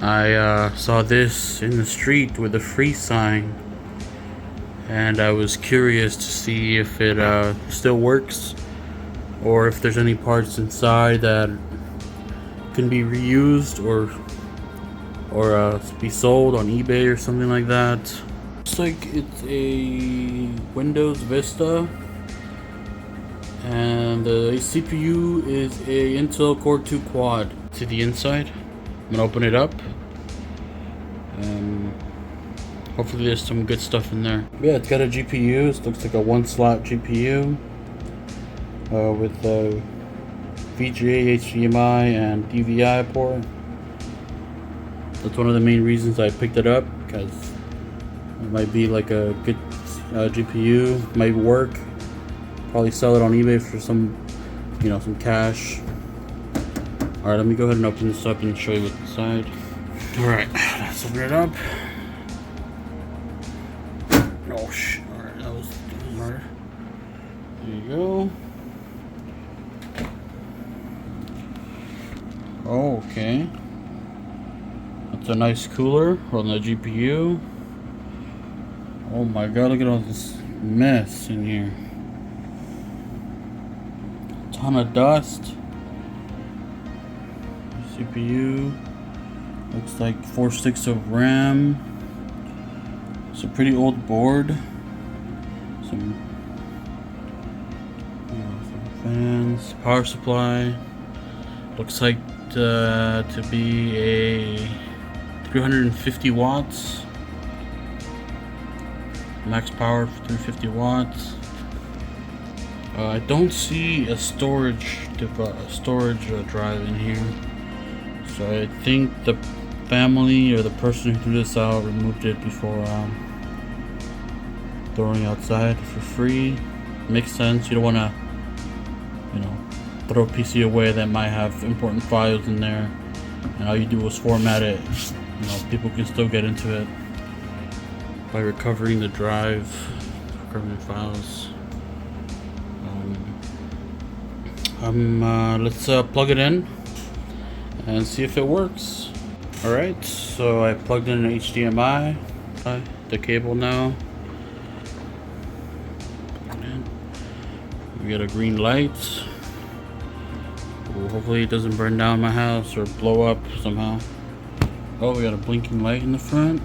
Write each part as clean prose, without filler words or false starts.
I saw this in the street with a free sign, and I was curious to see if it still works, or if there's any parts inside that can be reused or be sold on eBay or something like that. Looks like it's a Windows Vista, and the CPU is a Intel Core 2 Quad. To the inside, I'm gonna open it up. Hopefully there's some good stuff in there. Yeah, it's got a GPU. It looks like a 1-slot GPU with a VGA, HDMI, and DVI port. That's one of the main reasons I picked it up, because it might be like a good GPU, might work. Probably sell it on eBay for some, some cash. All right, let me go ahead and open this up and show you what's inside. All right, let's open it up. Oh shit! All right, that was hard. There you go. Oh, okay. That's a nice cooler on the GPU. Oh my god, look at all this mess in here. A ton of dust. CPU. Looks like 4 sticks of RAM. It's a pretty old board. Some fans. Power supply. Looks like to be a 350 watts. Max power for 350 watts. I don't see a storage drive in here, so I think the family or the person who threw this out removed it before throwing it outside for free. Makes sense. You don't want to, throw a PC away that might have important files in there, and all you do is format it. People can still get into it by recovering the drive, recovering the files. Let's plug it in and see if it works. Alright, so I plugged in an HDMI, the cable now. We got a green light. Ooh, hopefully it doesn't burn down my house or blow up somehow. Oh, we got a blinking light in the front.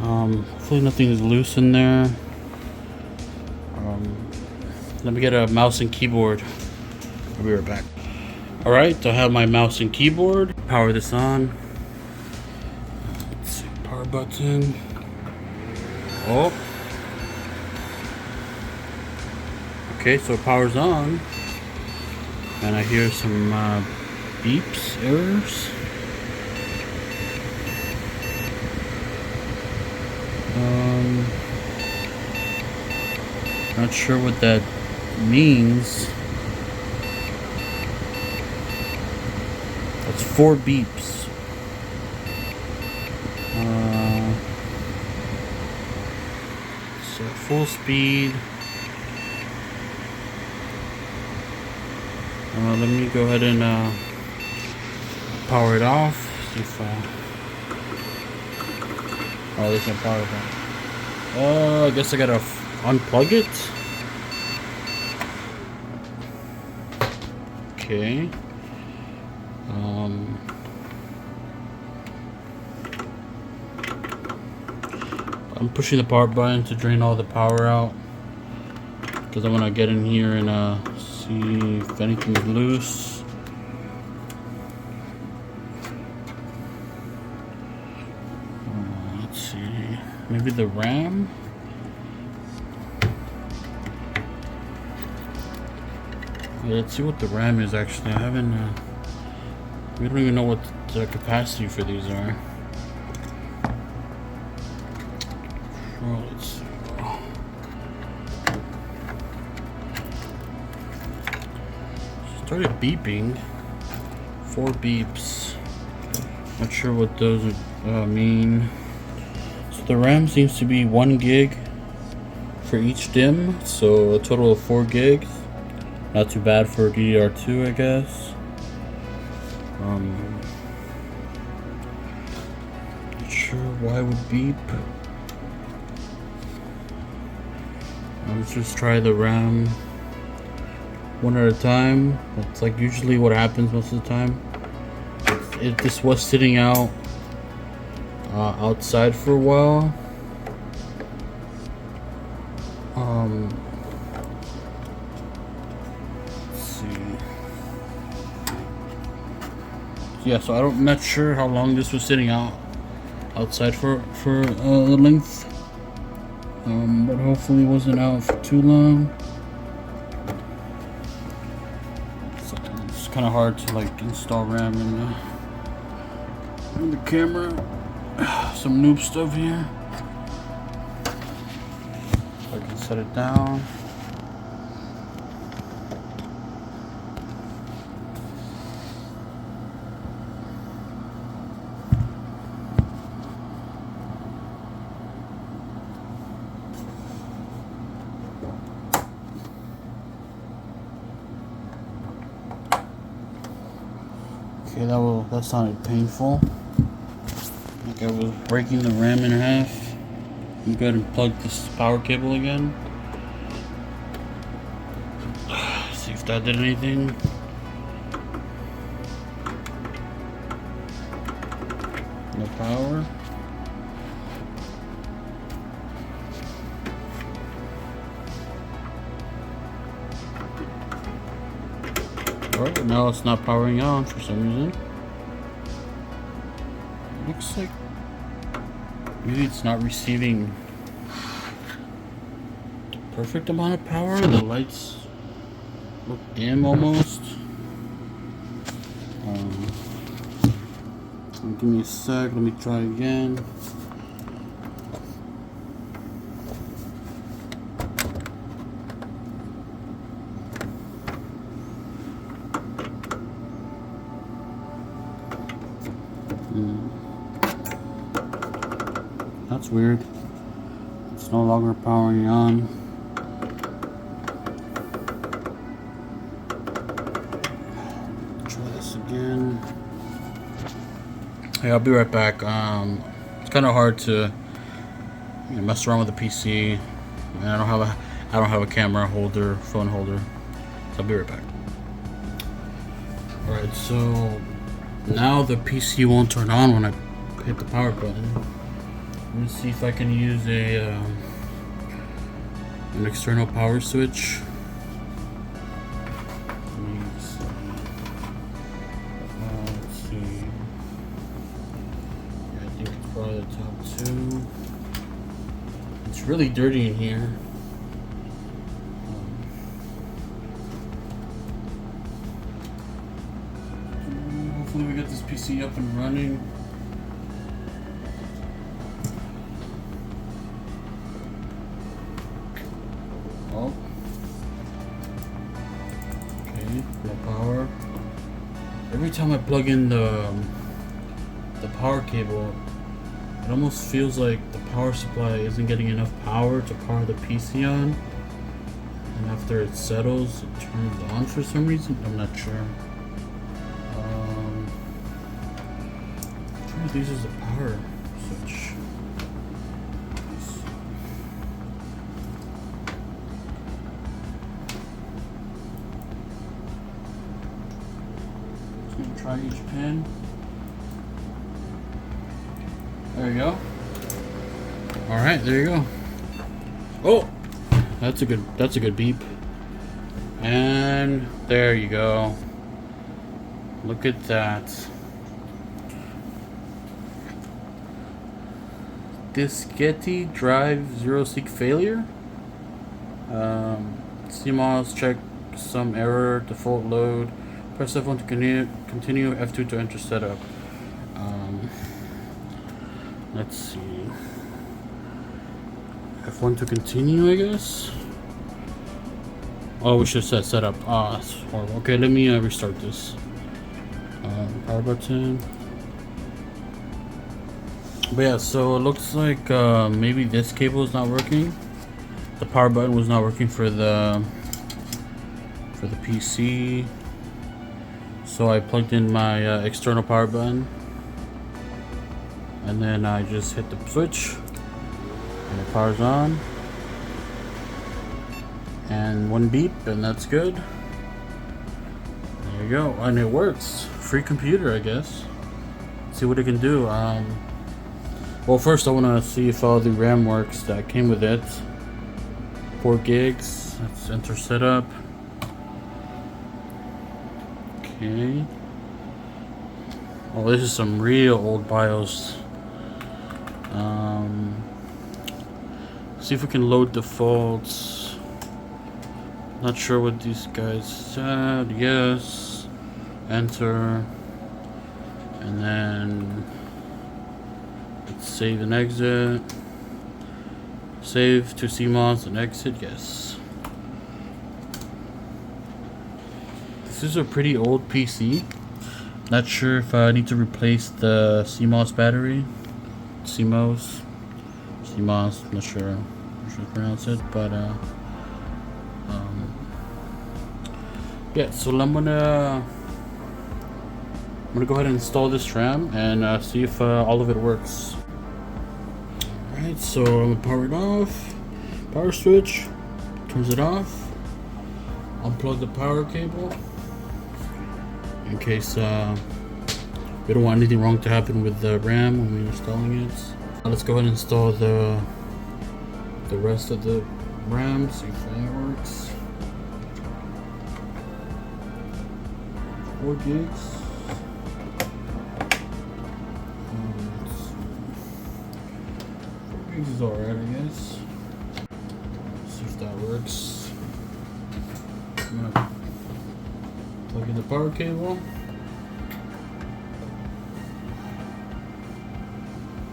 Hopefully nothing is loose in there. Let me get a mouse and keyboard. I'll be right back. Alright, I have my mouse and keyboard. Power this on. Let's see, power button. Oh. Okay, so power's on. And I hear some beeps, errors. Not sure what that means. That's 4 beeps. So full speed. Let me go ahead and power it off. See if oh, there's no power button. I guess I gotta unplug it. Okay. I'm pushing the power button to drain all the power out, because I want to get in here and see if anything's loose. Let's see, maybe the RAM. Let's see what the RAM is actually. I haven't, we don't even know what the capacity for these are. Well, let's see. Started beeping. 4 beeps. Not sure what those mean. So the RAM seems to be 1 gig for each DIMM, so a total of 4 gigs. Not too bad for DDR2, I guess. Not sure why it would beep. Let's just try the RAM one at a time. That's like usually what happens most of the time. This was sitting out outside for a while. Let's see. Yeah, so I'm not sure how long this was sitting outside for the length. But hopefully it wasn't out for too long. So it's kind of hard to like install RAM in the camera. Some noob stuff here. I can set it down. Okay, that sounded painful. Like I was breaking the RAM in half. I'm going to plug this power cable again. See if that did anything. No power. Alright, now it's not powering on for some reason. Looks like maybe it's not receiving the perfect amount of power. The lights look dim almost. Give me a sec, let me try again. That's weird. It's no longer powering on. Try this again. Hey, I'll be right back. It's kind of hard to mess around with the PC. I don't have a camera holder, phone holder. So I'll be right back. All right, so now the PC won't turn on when I hit the power button. Let me see if I can use an external power switch. Let's see. Yeah, I think it's probably the top two. It's really dirty in here. Hopefully we get this PC up and running. Oh. Okay, no power. Every time I plug in the power cable, it almost feels like the power supply isn't getting enough power to power the PC on. And after it settles, it turns on for some reason. I'm not sure. I'm trying to use the power switch. Try each pin. There you go. All right, there you go. Oh, that's a good beep. And there you go. Look at that. Diskette drive zero seek failure. CMOS check some error, default load. Press F1 to continue, F2 to enter setup. Let's see. F1 to continue, I guess. Oh, we should set setup. Ah, that's horrible. Okay, let me restart this. Power button. But yeah, so it looks like maybe this cable is not working. The power button was not working for the PC. So I plugged in my external power button, and then I just hit the switch, and it powers on, and one beep, and that's good. There you go, and it works. Free computer, I guess. Let's see what it can do. Well, first I want to see if all the RAM works that came with it. 4 gigs. Let's enter setup. Okay. Oh, this is some real old BIOS. See if we can load defaults. Not sure what these guys said. Yes. Enter. And then let's save and exit. Save to CMOS and exit. Yes. This is a pretty old PC. Not sure if I need to replace the CMOS battery. CMOS, not sure how to pronounce it, but yeah. So I'm gonna go ahead and install this RAM and see if all of it works. Alright, so I'm gonna power it off. Power switch turns it off. Unplug the power cable in case we don't want anything wrong to happen with the RAM when we're installing it. Now let's go ahead and install the rest of the RAM, see if that works. 4 gigs. 4 gigs is alright, I guess. See if that works. I'm gonna plug in the power cable.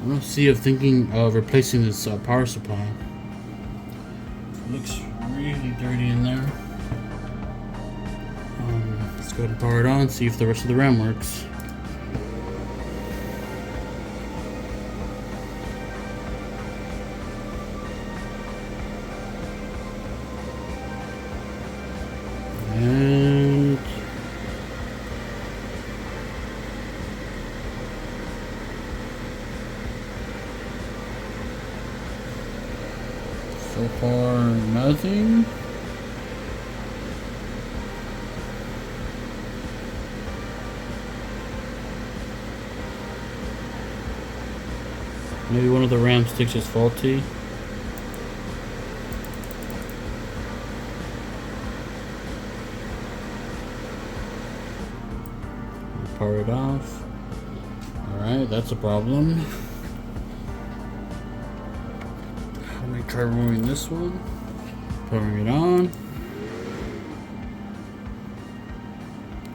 I'm gonna see if thinking of replacing this power supply. It looks really dirty in there. Let's go ahead and power it on, see if the rest of the RAM works. And so far, nothing. Maybe one of the RAM sticks is faulty. Power it off. Alright, that's a problem. Let me try removing this one. Powering it on.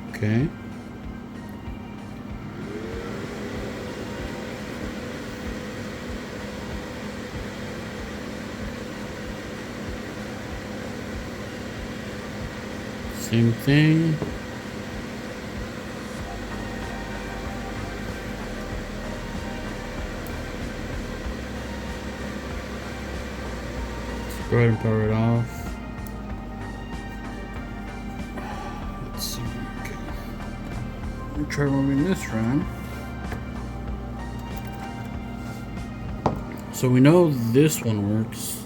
Okay. Same thing. Let's go ahead and power it off. Let's see. Okay. Let me try removing this RAM. So we know this one works.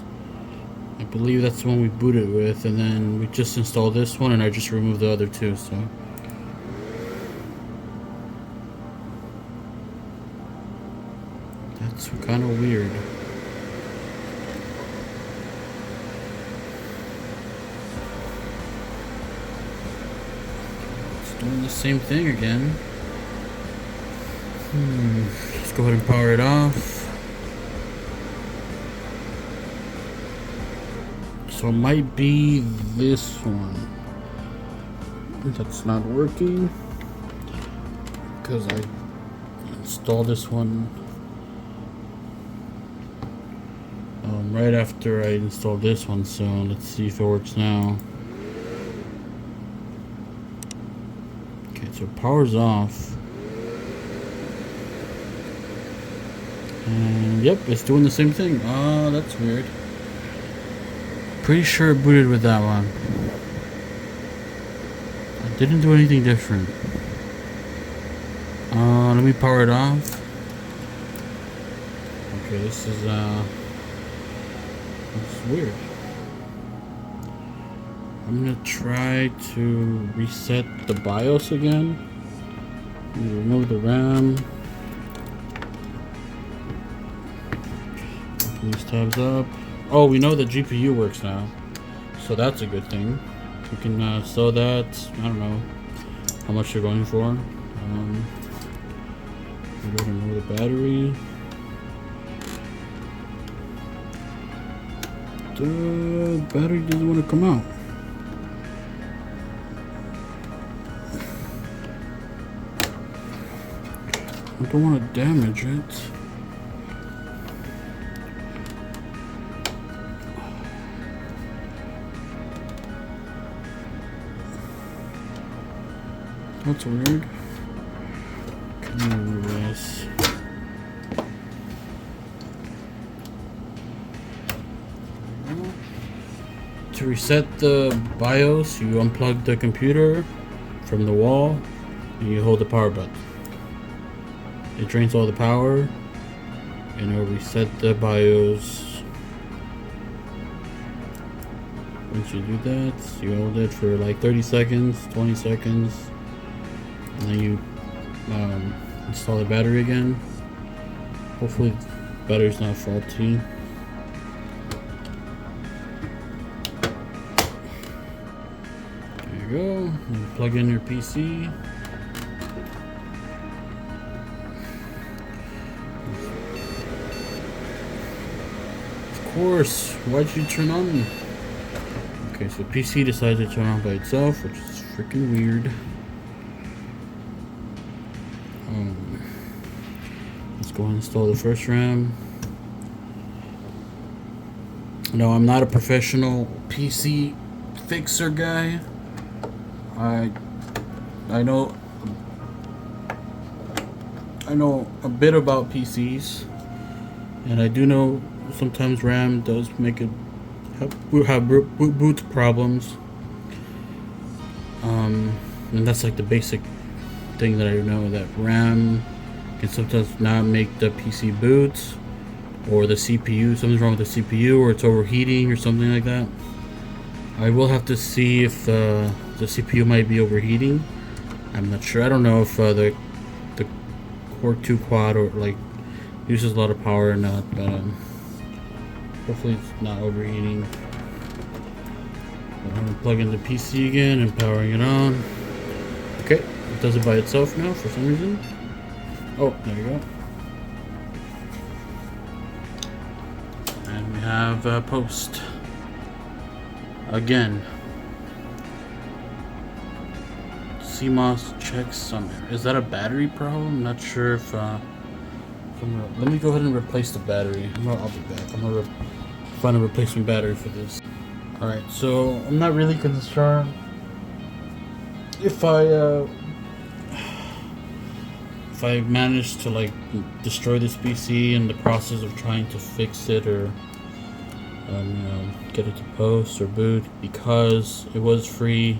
I believe that's the one we booted with, and then we just installed this one and I just removed the other two, so. That's kind of weird. It's doing the same thing again. Let's go ahead and power it off. So it might be this one that's not working, because I installed this one right after I installed this one. So let's see if it works now. Okay, so power's off, and yep, it's doing the same thing. Oh, that's weird. Pretty sure it booted with that one. I didn't do anything different. Let me power it off. Okay, this is it's weird. I'm gonna try to reset the BIOS again. Remove the RAM. Open these tabs up. Oh, we know the GPU works now, so that's a good thing. We can sell that. I don't know how much you're going for. Go ahead and remove the battery. The battery doesn't want to come out. I don't want to damage it. That's weird. Can you remove this? To reset the BIOS, you unplug the computer from the wall and you hold the power button. It drains all the power and it will reset the BIOS. Once you do that, you hold it for like 30 seconds, 20 seconds, and then you install the battery again. Hopefully the battery's not faulty. There you go. And plug in your PC. Of course, why'd you turn on? Okay, so PC decides to turn on by itself, which is freaking weird. Let's go and install the first RAM. No, I'm not a professional PC fixer guy. I know a bit about PCs, and I do know sometimes RAM does make it have boot problems. And that's like the basic thing that I know, that RAM can sometimes not make the PC boot, or the CPU, something's wrong with the CPU, or it's overheating or something like that. I will have to see if the CPU might be overheating. I'm not sure. I don't know if the Core 2 quad or like uses a lot of power or not, but hopefully it's not overheating. I'm gonna plug in the PC again and powering it on. Okay, it does it by itself now for some reason. Oh, there you go. And we have post again. CMOS checks on there. Is that a battery problem? I'm not sure if let me go ahead and replace the battery. I'll be back. I'm gonna find a replacement battery for this. Alright, so I'm not really concerned if I manage to like destroy this PC in the process of trying to fix it, or you know, get it to post or boot, because it was free.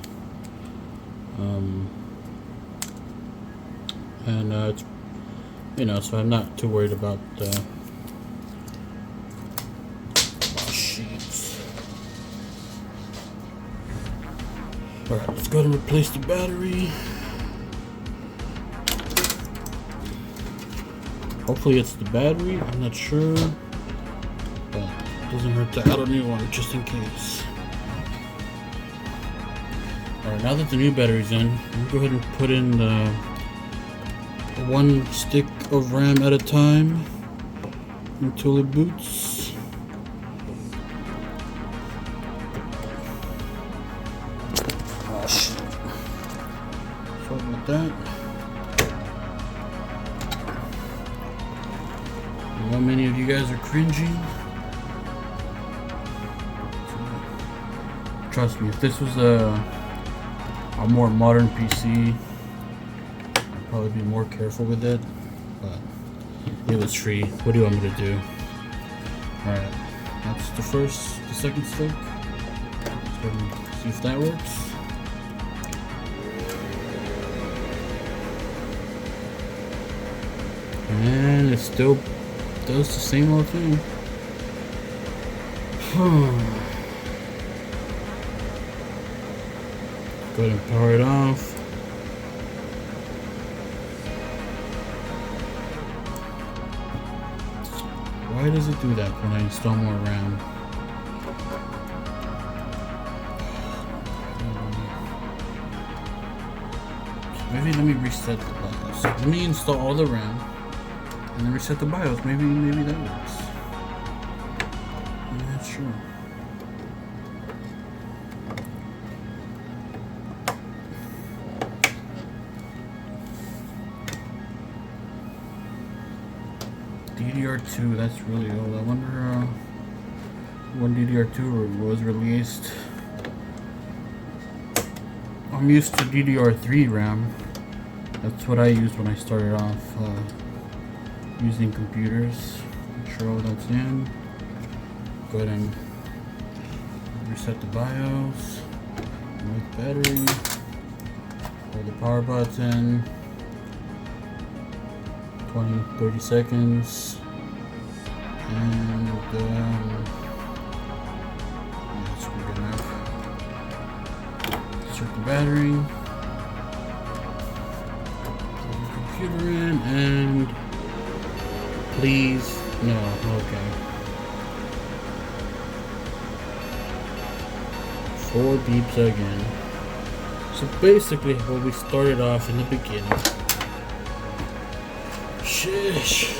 And it's, you know, so I'm not too worried about sheets. Alright, let's go ahead and replace the battery. Hopefully it's the battery, I'm not sure, but it doesn't hurt to add a new one just in case. Alright, now that the new battery's in, I'm gonna go ahead and put in the one stick of RAM at a time until it boots. Oh shit. Sorry about that. I know many of you guys are cringing. Trust me, if this was a more modern PC, I'd probably be more careful with it, but it was free. What do you want me to do? Alright, that's the second stick. Let's go and see if that works. And it still does the same old thing. Go ahead and power it off. Why does it do that when I install more RAM? Maybe let me reset the BIOS. Let me install all the RAM and then reset the BIOS. Maybe that works. I'm not sure. DDR2, that's really old. I wonder when DDR2 was released. I'm used to DDR3 RAM. That's what I used when I started off using computers. Make sure all that's in. Go ahead and reset the BIOS. With battery. Hold the power button. 20-30 seconds. And that's good enough. Insert the battery. Plug the computer in and please no. Okay. 4 beeps again. So basically what we started off in the beginning. Shish.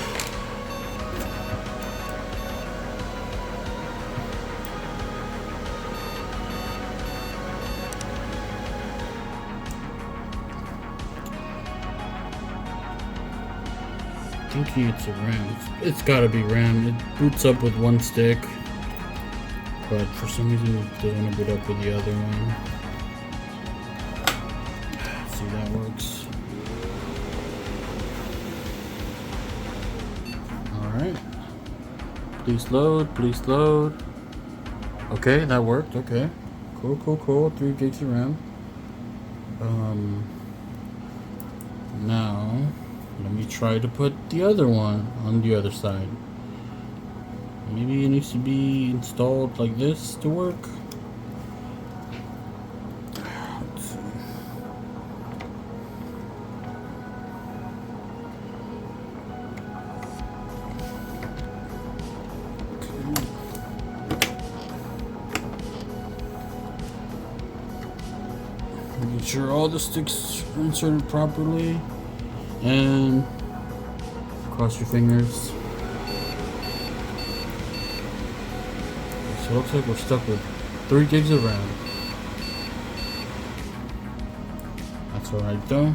Thinking it's a RAM. It's gotta be RAM. It boots up with one stick, but for some reason it doesn't want to boot up with the other one. See if that works. Alright. Please load, please load. Okay, that worked. Okay. Cool. 3 gigs of RAM. Now let me try to put the other one on the other side. Maybe it needs to be installed like this to work. Let's see. Making sure all the sticks are inserted properly. And cross your fingers. So it looks like we're stuck with 3 gigs of RAM. That's alright though.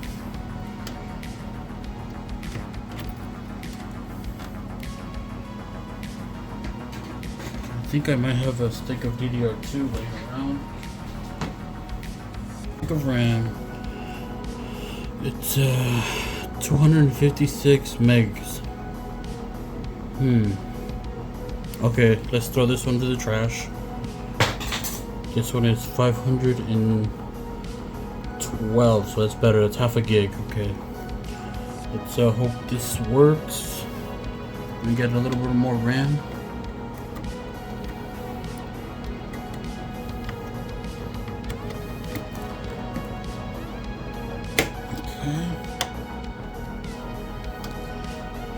I think I might have a stick of DDR2 laying around. Stick of RAM. It's 256 megs. Okay, let's throw this one to the trash. This one is 512, so that's better. That's half a gig. Okay. Let's hope this works. We get a little bit more RAM.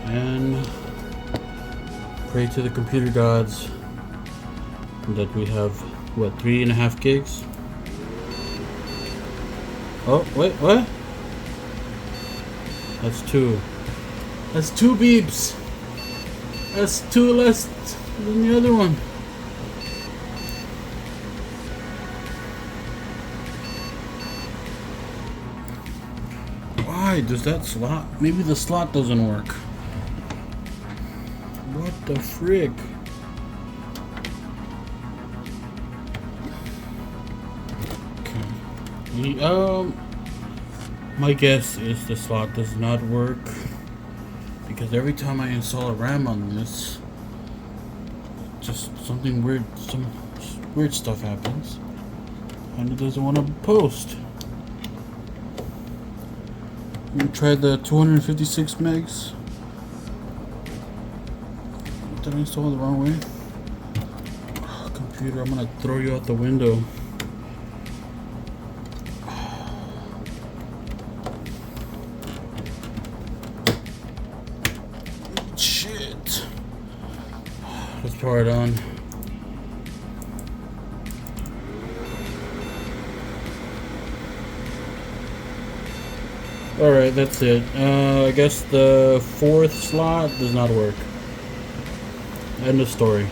And pray to the computer gods that we have, what, 3.5 gigs? Oh, wait, what? That's 2. That's 2 beeps. That's 2 less than the other one. Why does that slot? Maybe the slot doesn't work. What the frick? Okay. My guess is the slot does not work because every time I install a RAM on this, just something weird, some weird stuff happens, and it doesn't want to post. Let me try the 256 megs. did I install it the wrong way? Oh, computer, I'm gonna throw you out the window. Shit. Let's power it on. Alright, that's it. I guess the fourth slot does not work. End of story.